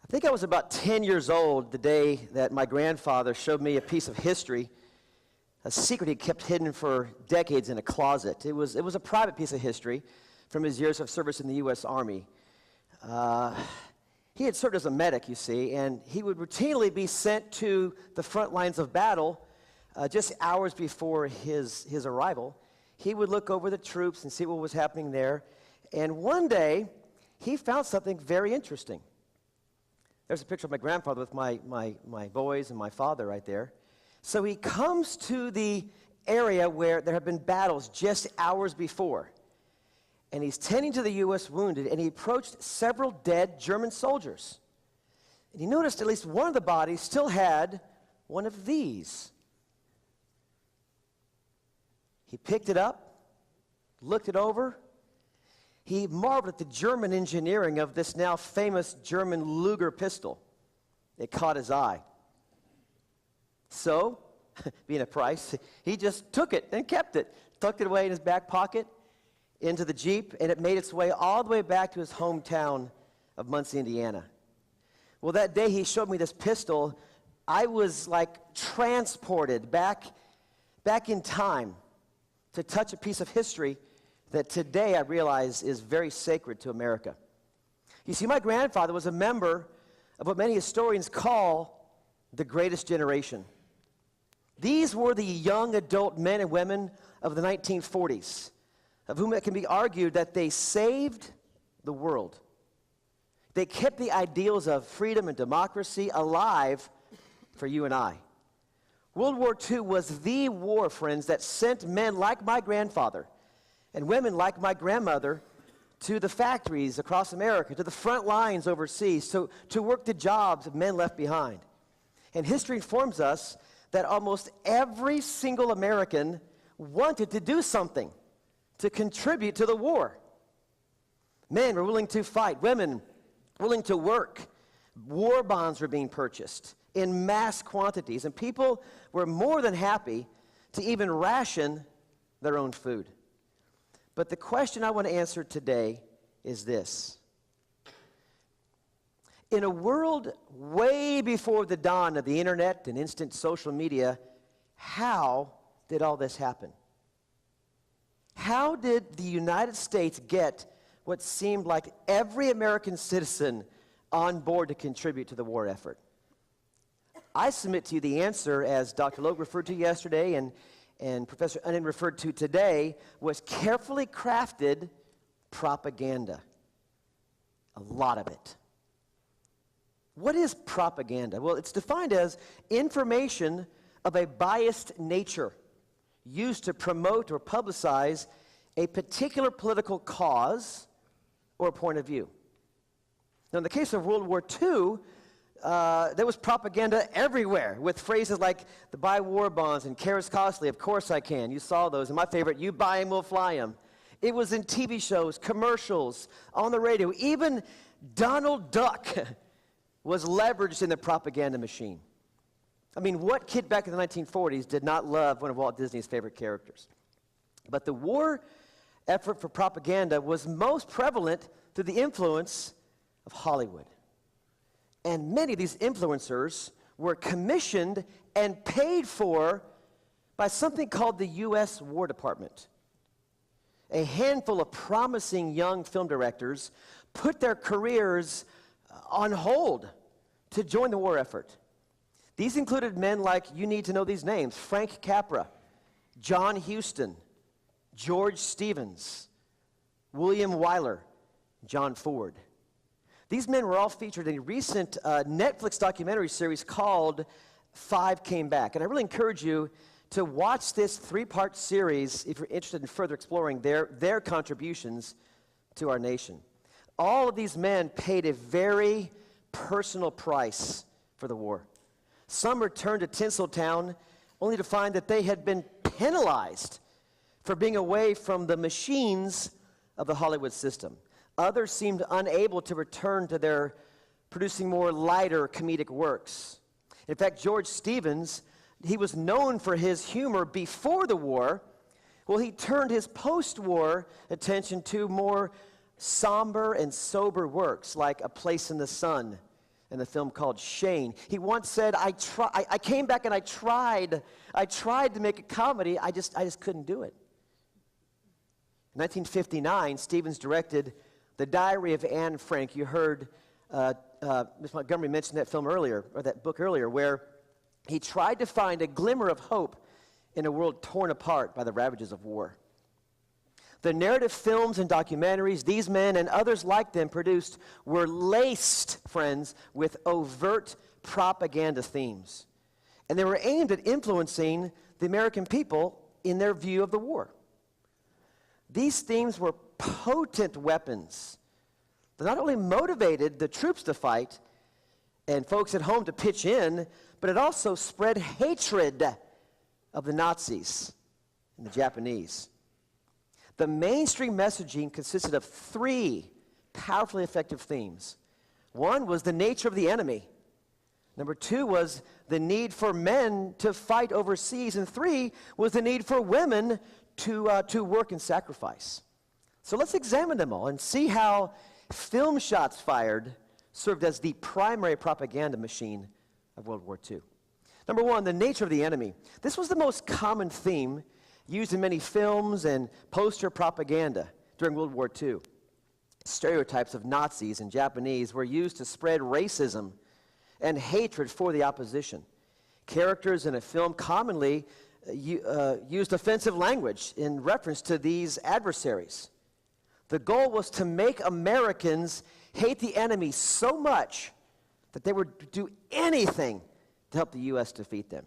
I think I was about 10 years old the day that my grandfather showed me a piece of history, a secret he kept hidden for decades in a closet. It was a private piece of history from his years of service in the U.S. Army. He had served as a medic, you see, and he would routinely be sent to the front lines of battle just hours before his arrival. He would look over the troops and see what was happening there, and one day he found something very interesting. There's a picture of my grandfather with my boys and my father right there. So he comes to the area where there have been battles just hours before, and he's tending to the U.S. wounded, and he approached several dead German soldiers. And he noticed at least one of the bodies still had one of these. He picked it up, looked it over. He marveled at the German engineering of this now famous German Luger pistol. It caught his eye. So, being a price, he just took it and kept it, tucked it away in his back pocket, into the Jeep, and it made its way all the way back to his hometown of Muncie, Indiana. Well, that day he showed me this pistol. I was like transported back in time to touch a piece of history that today I realize is very sacred to America. You see, my grandfather was a member of what many historians call the greatest generation. These were the young adult men and women of the 1940s, of whom it can be argued that they saved the world. They kept the ideals of freedom and democracy alive for you and I. World War II was the war, friends, that sent men like my grandfather and women like my grandmother to the factories across America, to the front lines overseas, to work the jobs of men left behind. And history informs us that almost every single American wanted to do something to contribute to the war. Men were willing to fight, women willing to work. War bonds were being purchased in mass quantities, and people were more than happy to even ration their own food. But the question I want to answer today is this. In a world way before the dawn of the internet and instant social media, how did all this happen? How did the United States get what seemed like every American citizen on board to contribute to the war effort? I submit to you the answer, as Dr. Logue referred to yesterday and Professor Unnan referred to today, was carefully crafted propaganda. A lot of it. What is propaganda? Well, it's defined as information of a biased nature used to promote or publicize a particular political cause or point of view. Now, in the case of World War II, there was propaganda everywhere with phrases like the buy war bonds and care is costly, of course I can. You saw those. And my favorite, you buy them, we'll fly them. It was in TV shows, commercials, on the radio. Even Donald Duck was leveraged in the propaganda machine. I mean, what kid back in the 1940s did not love one of Walt Disney's favorite characters? But the war effort for propaganda was most prevalent through the influence of Hollywood. And many of these influencers were commissioned and paid for by something called the U.S. War Department. A handful of promising young film directors put their careers on hold to join the war effort. These included men like, you need to know these names, Frank Capra, John Huston, George Stevens, William Wyler, John Ford. These men were all featured in a recent Netflix documentary series called Five Came Back. And I really encourage you to watch this three-part series if you're interested in further exploring their contributions to our nation. All of these men paid a very personal price for the war. Some returned to Tinseltown only to find that they had been penalized for being away from the machines of the Hollywood system. Others seemed unable to return to their producing more lighter comedic works. In fact, George Stevens, he was known for his humor before the war. Well, he turned his post-war attention to more somber and sober works like A Place in the Sun, in the film called Shane. He once said, I came back and I tried to make a comedy, I just couldn't do it. In 1959, Stevens directed The Diary of Anne Frank. You heard Ms. Montgomery mention that film earlier, or that book earlier, where he tried to find a glimmer of hope in a world torn apart by the ravages of war. The narrative films and documentaries these men and others like them produced were laced, friends, with overt propaganda themes. And they were aimed at influencing the American people in their view of the war. These themes were potent weapons that not only motivated the troops to fight and folks at home to pitch in, but it also spread hatred of the Nazis and the Japanese. The mainstream messaging consisted of three powerfully effective themes. One was the nature of the enemy. Number two was the need for men to fight overseas. And three was the need for women to work and sacrifice. So let's examine them all and see how film shots fired served as the primary propaganda machine of World War II. Number one, the nature of the enemy. This was the most common theme used in many films and poster propaganda during World War II. Stereotypes of Nazis and Japanese were used to spread racism and hatred for the opposition. Characters in a film commonly used offensive language in reference to these adversaries. The goal was to make Americans hate the enemy so much that they would do anything to help the U.S. defeat them.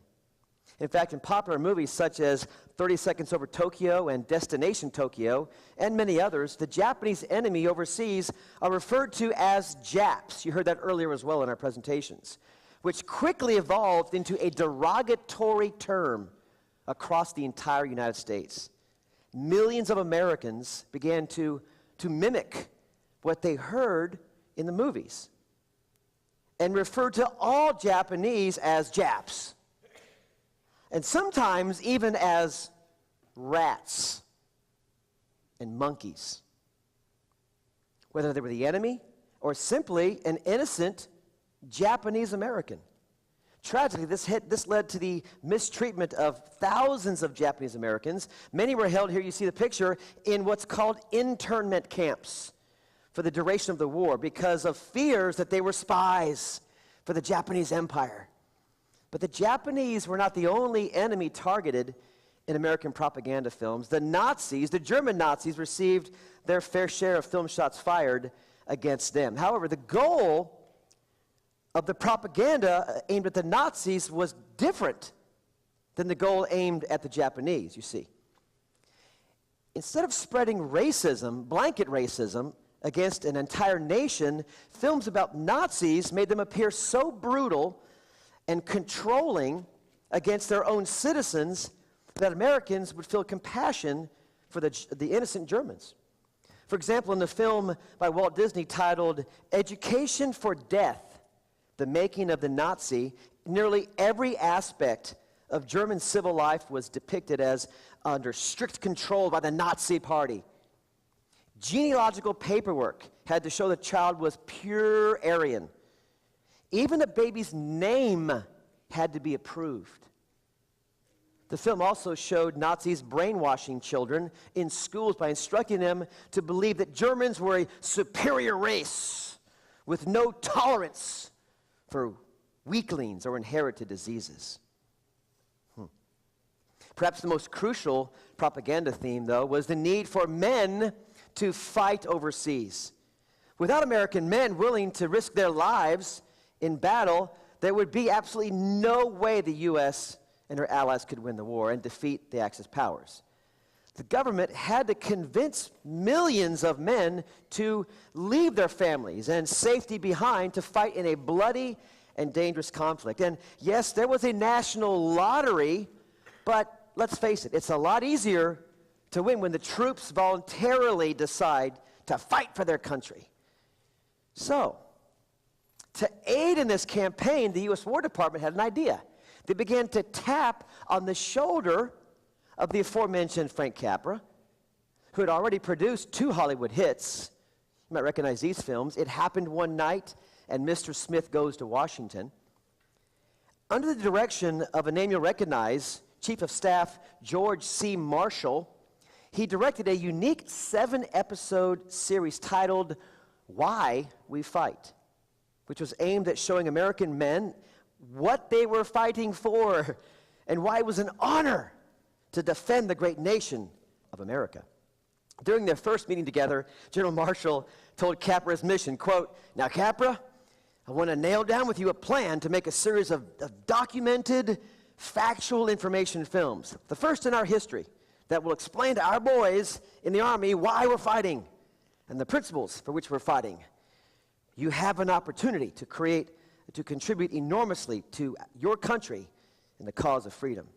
In fact, in popular movies such as 30 Seconds Over Tokyo and Destination Tokyo, and many others, the Japanese enemy overseas are referred to as Japs. You heard that earlier as well in our presentations, which quickly evolved into a derogatory term across the entire United States. Millions of Americans began to mimic what they heard in the movies and referred to all Japanese as Japs, and sometimes even as rats and monkeys, whether they were the enemy or simply an innocent Japanese American. Tragically, this led to the mistreatment of thousands of Japanese Americans. Many were held, here you see the picture, in what's called internment camps for the duration of the war because of fears that they were spies for the Japanese Empire. But the Japanese were not the only enemy targeted in American propaganda films. The Nazis, the German Nazis, received their fair share of film shots fired against them. However, the goal of the propaganda aimed at the Nazis was different than the goal aimed at the Japanese, you see. Instead of spreading racism, blanket racism, against an entire nation, films about Nazis made them appear so brutal and controlling against their own citizens that Americans would feel compassion for the innocent Germans. For example, in the film by Walt Disney titled Education for Death, The Making of the Nazi, nearly every aspect of German civil life was depicted as under strict control by the Nazi Party. Genealogical paperwork had to show the child was pure Aryan. Even the baby's name had to be approved. The film also showed Nazis brainwashing children in schools by instructing them to believe that Germans were a superior race with no tolerance for weaklings or inherited diseases. Perhaps the most crucial propaganda theme, though, was the need for men to fight overseas. Without American men willing to risk their lives in battle, there would be absolutely no way the U.S. and her allies could win the war and defeat the Axis powers. The government had to convince millions of men to leave their families and safety behind to fight in a bloody and dangerous conflict. And yes, there was a national lottery, but let's face it, it's a lot easier to win when the troops voluntarily decide to fight for their country. So, to aid in this campaign, the U.S. War Department had an idea. They began to tap on the shoulder of the aforementioned Frank Capra, who had already produced 2 Hollywood hits. You might recognize these films. It Happened One Night and Mr. Smith Goes to Washington. Under the direction of a name you'll recognize, Chief of Staff George C. Marshall, he directed a unique 7-episode series titled Why We Fight, which was aimed at showing American men what they were fighting for and why it was an honor to defend the great nation of America. During their first meeting together, General Marshall told Capra his mission, quote, "Now, Capra, I want to nail down with you a plan to make a series of documented, factual information films, the first in our history, that will explain to our boys in the Army why we're fighting and the principles for which we're fighting. You have an opportunity to contribute enormously to your country in the cause of freedom."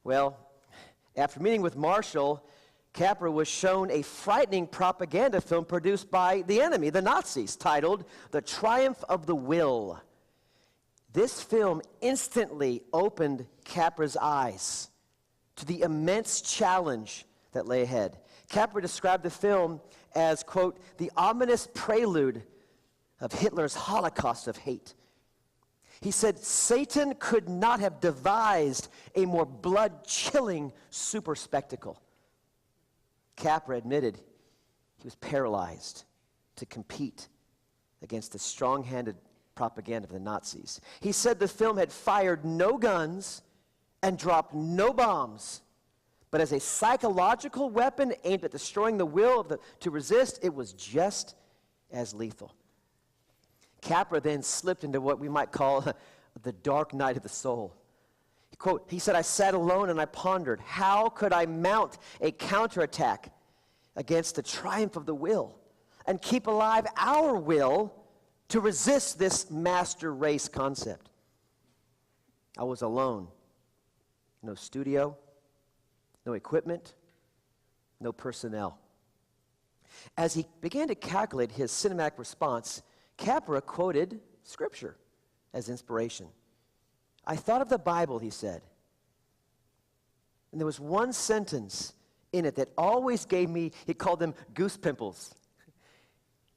Well, after meeting with Marshall, Capra was shown a frightening propaganda film produced by the enemy, the Nazis, titled The Triumph of the Will. This film instantly opened Capra's eyes to the immense challenge that lay ahead. Capra described the film as, quote, the ominous prelude of Hitler's Holocaust of hate. He said, Satan could not have devised a more blood-chilling super spectacle. Capra admitted he was paralyzed to compete against the strong-handed propaganda of the Nazis. He said the film had fired no guns and dropped no bombs, but as a psychological weapon aimed at destroying the will to resist, it was just as lethal. Capra then slipped into what we might call the dark night of the soul. Quote, he said, "I sat alone and I pondered, how could I mount a counterattack against the triumph of the will and keep alive our will to resist this master race concept?" I was alone. No studio, no equipment, no personnel. As he began to calculate his cinematic response, Capra quoted Scripture as inspiration. "I thought of the Bible," he said, and there was one sentence in it that always gave me, he called them goose pimples.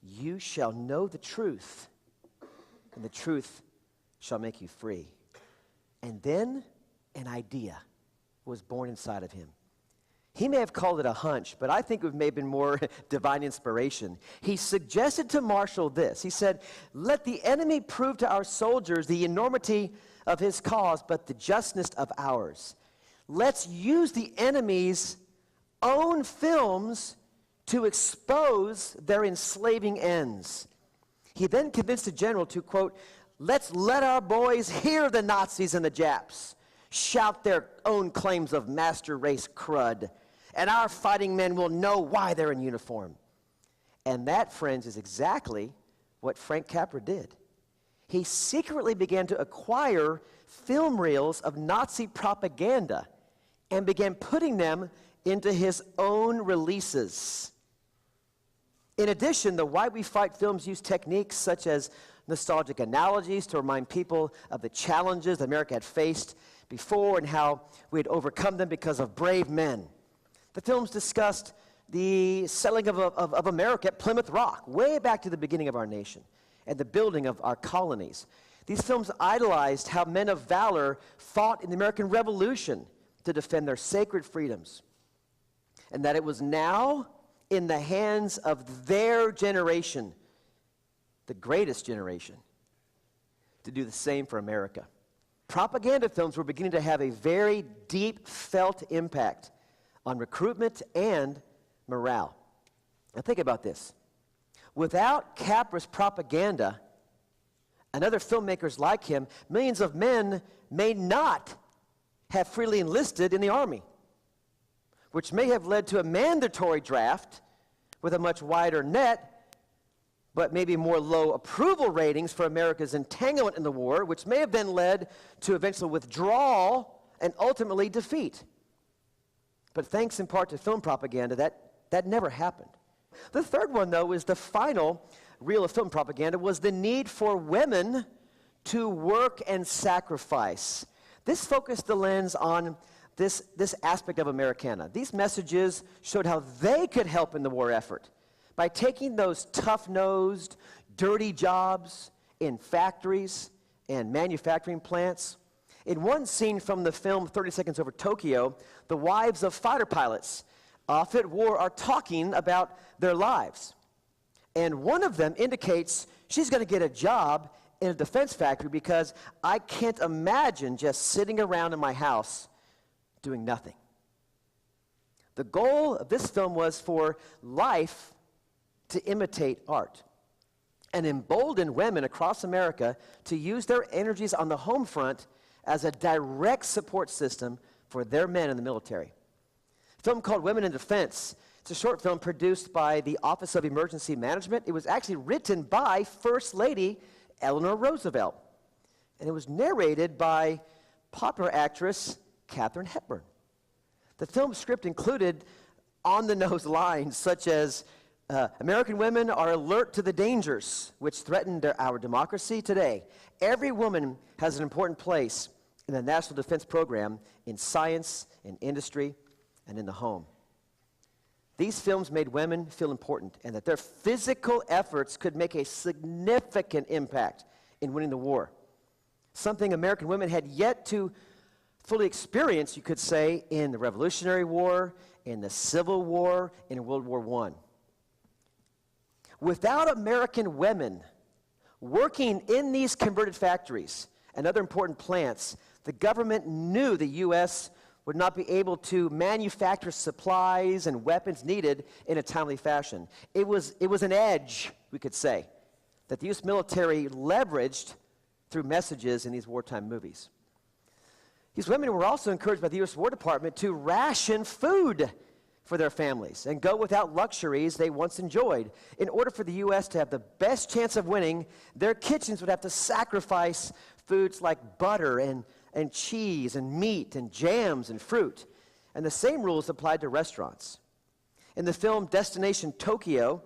"You shall know the truth, and the truth shall make you free." And then an idea was born inside of him. He may have called it a hunch, but I think it may have been more divine inspiration. He suggested to Marshall this. He said, "Let the enemy prove to our soldiers the enormity of his cause, but the justness of ours. Let's use the enemy's own films to expose their enslaving ends." He then convinced the general to, quote, "Let's let our boys hear the Nazis and the Japs shout their own claims of master race crud, and our fighting men will know why they're in uniform." And that, friends, is exactly what Frank Capra did. He secretly began to acquire film reels of Nazi propaganda and began putting them into his own releases. In addition, the Why We Fight films use techniques such as nostalgic analogies to remind people of the challenges that America had faced before and how we had overcome them because of brave men. The films discussed the settling of America at Plymouth Rock, way back to the beginning of our nation, and the building of our colonies. These films idolized how men of valor fought in the American Revolution to defend their sacred freedoms, and that it was now in the hands of their generation, the greatest generation, to do the same for America. Propaganda films were beginning to have a very deep felt impact on recruitment and morale. Now think about this. Without Capra's propaganda and other filmmakers like him, millions of men may not have freely enlisted in the Army, which may have led to a mandatory draft with a much wider net, but maybe more low approval ratings for America's entanglement in the war, which may have then led to eventual withdrawal and ultimately defeat. But thanks in part to film propaganda, that never happened. The third one, though, is the final reel of film propaganda, was the need for women to work and sacrifice. This focused the lens on this aspect of Americana. These messages showed how they could help in the war effort by taking those tough-nosed, dirty jobs in factories and manufacturing plants. In one scene from the film 30 Seconds Over Tokyo, the wives of fighter pilots off at war are talking about their lives. And one of them indicates she's going to get a job in a defense factory because I can't imagine just sitting around in my house doing nothing. The goal of this film was for life to imitate art and embolden women across America to use their energies on the home front as a direct support system for their men in the military. A film called Women in Defense. It's a short film produced by the Office of Emergency Management. It was actually written by First Lady Eleanor Roosevelt. And it was narrated by popular actress Katharine Hepburn. The film's script included on-the-nose lines such as, American women are alert to the dangers which threaten our democracy today. Every woman has an important place in the National Defense Program, in science, in industry, and in the home. These films made women feel important and that their physical efforts could make a significant impact in winning the war. Something American women had yet to fully experience, you could say, in the Revolutionary War, in the Civil War, in World War I. Without American women working in these converted factories and other important plants, the government knew the U.S. would not be able to manufacture supplies and weapons needed in a timely fashion. It was an edge, we could say, that the U.S. military leveraged through messages in these wartime movies. These women were also encouraged by the U.S. War Department to ration food for their families and go without luxuries they once enjoyed. In order for the U.S. to have the best chance of winning, their kitchens would have to sacrifice foods like butter and cheese and meat and jams and fruit. And the same rules applied to restaurants. In the film Destination Tokyo,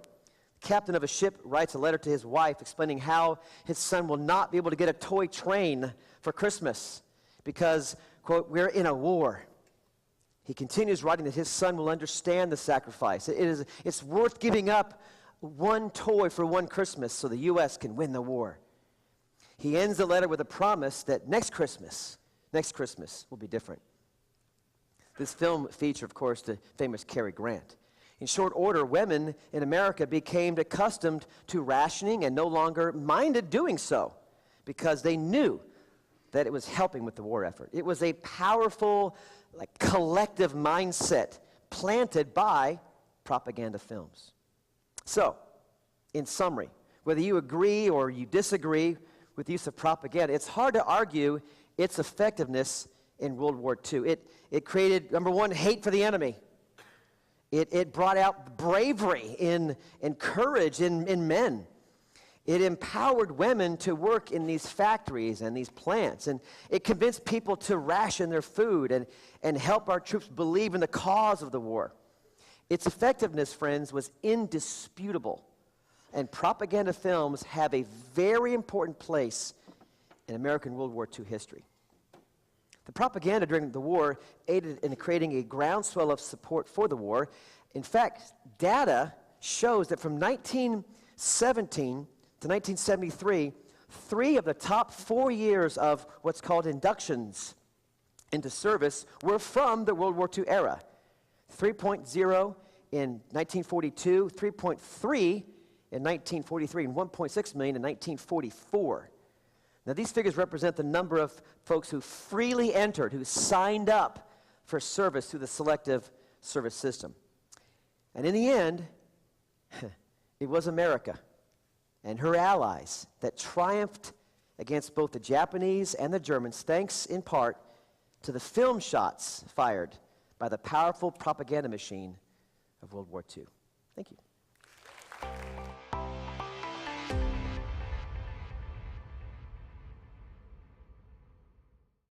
the captain of a ship writes a letter to his wife explaining how his son will not be able to get a toy train for Christmas because, quote, we're in a war. He continues writing that his son will understand the sacrifice. It's worth giving up one toy for one Christmas so the U.S. can win the war. He ends the letter with a promise that next Christmas will be different. This film featured, of course, the famous Cary Grant. In short order, women in America became accustomed to rationing and no longer minded doing so because they knew that it was helping with the war effort. It was a powerful, collective mindset planted by propaganda films. So, in summary, whether you agree or you disagree with the use of propaganda, it's hard to argue its effectiveness in World War II. It created, number one, hate for the enemy. It brought out bravery and courage in men. It empowered women to work in these factories and these plants. And it convinced people to ration their food and help our troops believe in the cause of the war. Its effectiveness, friends, was indisputable. And propaganda films have a very important place in American World War II history. The propaganda during the war aided in creating a groundswell of support for the war. In fact, data shows that from 1917 to 1973, 3 of the top 4 years of what's called inductions into service were from the World War II era. 3.0 in 1942, 3.3 in 1943, and 1.6 million in 1944. Now, these figures represent the number of folks who freely entered, who signed up for service through the selective service system. And in the end, it was America and her allies that triumphed against both the Japanese and the Germans, thanks in part to the film shots fired by the powerful propaganda machine of World War II. Thank you.